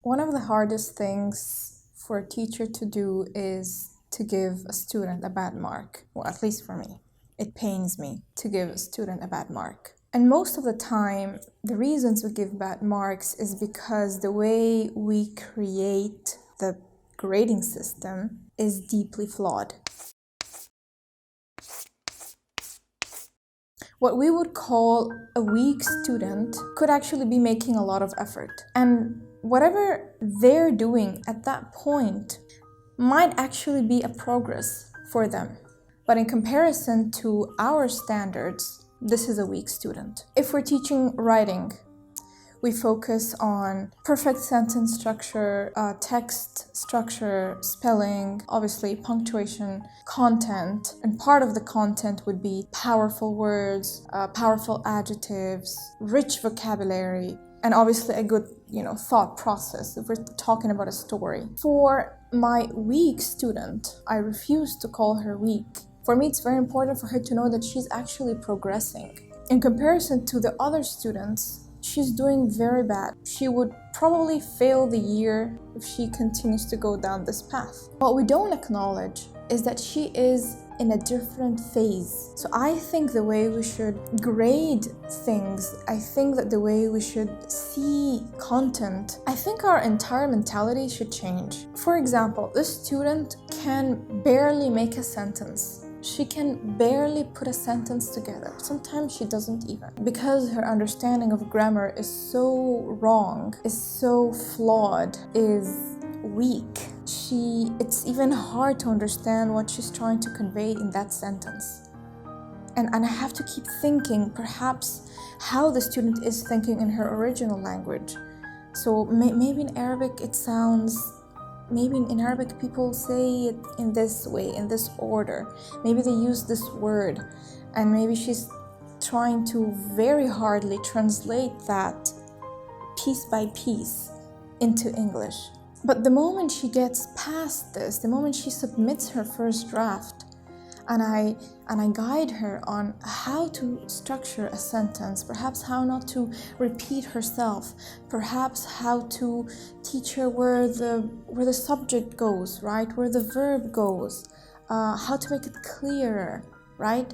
One of the hardest things for a teacher to do is to give a student a bad mark. Well, at least for me. It pains me to give a student a bad mark. And most of the time, the reasons we give bad marks is because the way we create the grading system is deeply flawed. What we would call a weak student could actually be making a lot of effort. And whatever they're doing at that point might actually be a progress for them. But in comparison to our standards, this is a weak student. If we're teaching writing, we focus on perfect sentence structure, text structure, spelling, obviously punctuation, content. And part of the content would be powerful words, powerful adjectives, rich vocabulary, and obviously a good, thought process if we're talking about a story. For my weak student, I refuse to call her weak. For me, it's very important for her to know that she's actually progressing. In comparison to the other students, she's doing very bad. She would probably fail the year if she continues to go down this path. What we don't acknowledge is that she is in a different phase. So I think the way we should grade things, I think that the way we should see content, I think our entire mentality should change. For example, this student can barely make a sentence. She can barely put a sentence together. Sometimes she doesn't even. Because her understanding of grammar is so wrong, is so flawed, is weak. It's even hard to understand what she's trying to convey in that sentence. And I have to keep thinking perhaps how the student is thinking in her original language. So maybe in Arabic it sounds, maybe in Arabic people say it in this way, in this order. Maybe they use this word, and maybe she's trying to very hardly translate that piece by piece into English. But the moment she gets past this, the moment she submits her first draft, and I guide her on how to structure a sentence, perhaps how not to repeat herself, perhaps how to teach her where the subject goes, right? Where the verb goes, how to make it clearer, right?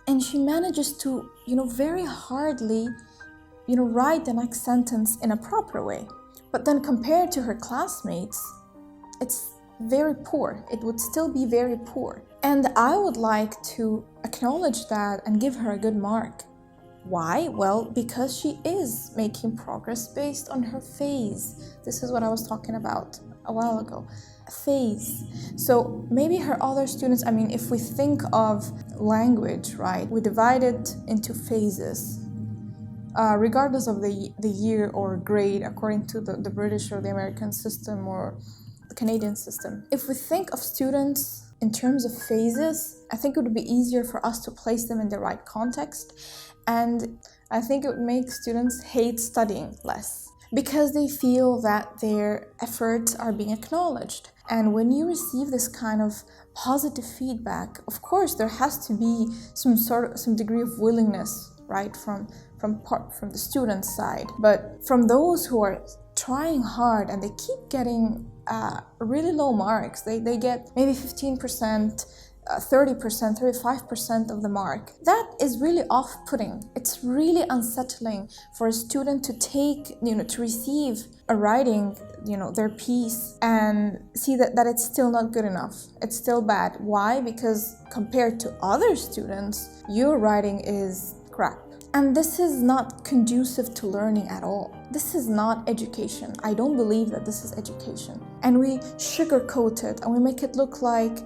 And she manages to, very hardly, write the next sentence in a proper way. But then compared to her classmates, it's very poor. It would still be very poor. And I would like to acknowledge that and give her a good mark. Why? Well, because she is making progress based on her phase. This is what I was talking about a while ago. Phase. So maybe her other students, if we think of language, right, we divide it into phases. Regardless of the year or grade, according to the British or the American system or the Canadian system. If we think of students in terms of phases, I think it would be easier for us to place them in the right context, and I think it would make students hate studying less because they feel that their efforts are being acknowledged. And when you receive this kind of positive feedback, of course there has to be some degree of willingness, right, from the student's side. But from those who are trying hard and they keep getting really low marks, they get maybe 15%, 30%, 35% of the mark. That is really off-putting. It's really unsettling for a student to take, to receive a writing, their piece and see that it's still not good enough. It's still bad. Why? Because compared to other students, your writing is crap. And this is not conducive to learning at all. This is not education. I don't believe that this is education. And we sugarcoat it and we make it look like,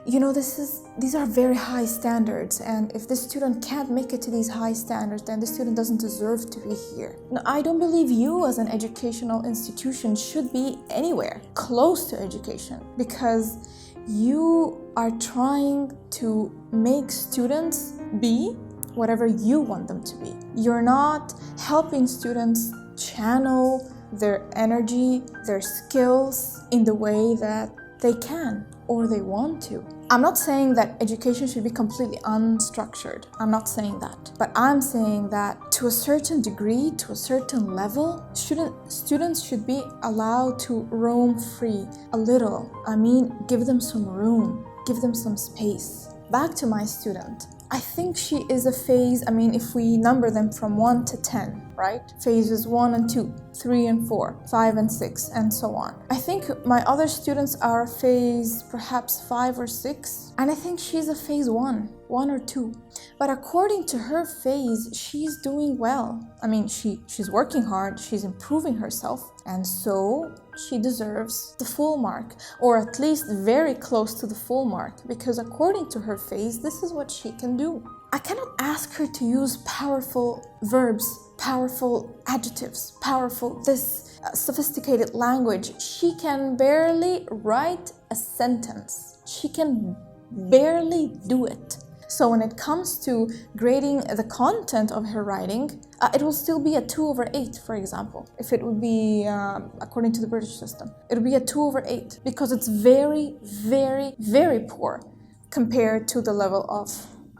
these are very high standards, and if this student can't make it to these high standards, then the student doesn't deserve to be here. Now, I don't believe you as an educational institution should be anywhere close to education, because you are trying to make students be whatever you want them to be. You're not helping students channel their energy, their skills in the way that they can or they want to. I'm not saying that education should be completely unstructured. I'm not saying that. But I'm saying that to a certain degree, to a certain level, students should be allowed to roam free a little. I mean, give them some room, give them some space. Back to my student. I think she is a phase, I mean, if we number them from 1 to 10, right? Phases 1 and 2, 3 and 4, 5 and 6, and so on. I think my other students are phase perhaps 5 or 6, and I think she's a phase 1 or 2. But according to her phase, she's doing well. I mean, she's working hard, she's improving herself, and so she deserves the full mark, or at least very close to the full mark, because according to her phase, this is what she can do. I cannot ask her to use powerful verbs, powerful adjectives, powerful sophisticated language. She can barely write a sentence. She can barely do it. So when it comes to grading the content of her writing, it will still be a 2/8, for example. If it would be according to the British system, it would be a 2/8 because it's very, very, very poor compared to the level of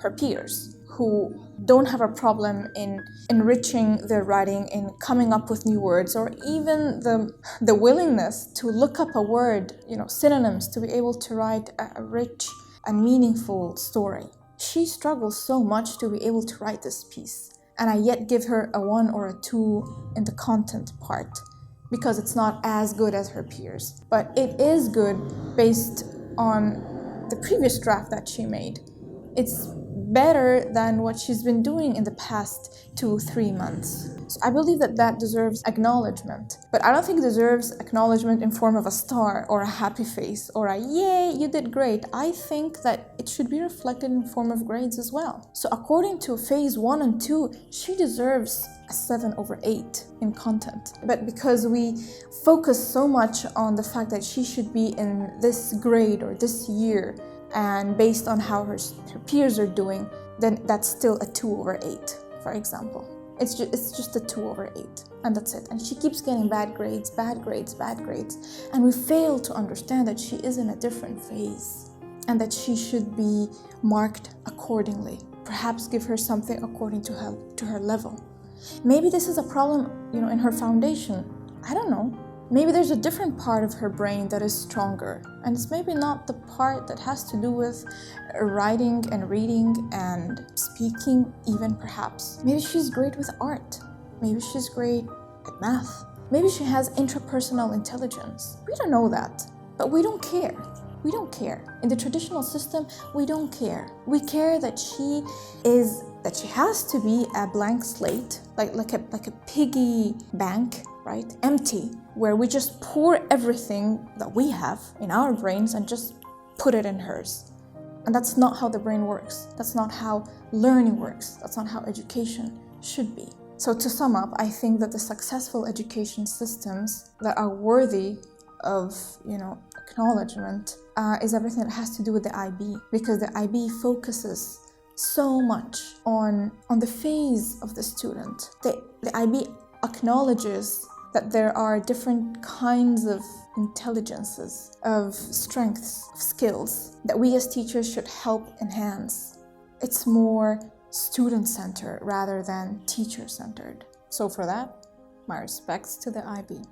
her peers who don't have a problem in enriching their writing, in coming up with new words, or even the willingness to look up a word, synonyms, to be able to write a rich and meaningful story. She struggles so much to be able to write this piece, and I yet give her a 1 or a 2 in the content part because it's not as good as her peers. But it is good based on the previous draft that she made. It's better than what she's been doing in the past 2-3 months. So I believe that deserves acknowledgement, but I don't think it deserves acknowledgement in form of a star or a happy face or a yay, you did great. I think that it should be reflected in form of grades as well. So according to phase 1 and 2, she deserves a 7/8 in content. But because we focus so much on the fact that she should be in this grade or this year, and based on how her peers are doing, then that's still a 2/8, for example. It's just a 2/8, and that's it. And she keeps getting bad grades, and we fail to understand that she is in a different phase and that she should be marked accordingly. Perhaps give her something according to her level. Maybe this is a problem, in her foundation. I don't know. Maybe there's a different part of her brain that is stronger, and it's maybe not the part that has to do with writing and reading and speaking, even perhaps. Maybe she's great with art. Maybe she's great at math. Maybe she has intrapersonal intelligence. We don't know that, but we don't care. We don't care. In the traditional system, we don't care. We care that she has to be a blank slate, like a piggy bank, right? Empty, where we just pour everything that we have in our brains and just put it in hers. And that's not how the brain works. That's not how learning works. That's not how education should be. So to sum up, I think that the successful education systems that are worthy of, acknowledgement is everything that has to do with the IB, because the IB focuses so much on the phase of the student. The IB acknowledges that there are different kinds of intelligences, of strengths, of skills that we as teachers should help enhance. It's more student-centered rather than teacher-centered. So for that, my respects to the IB.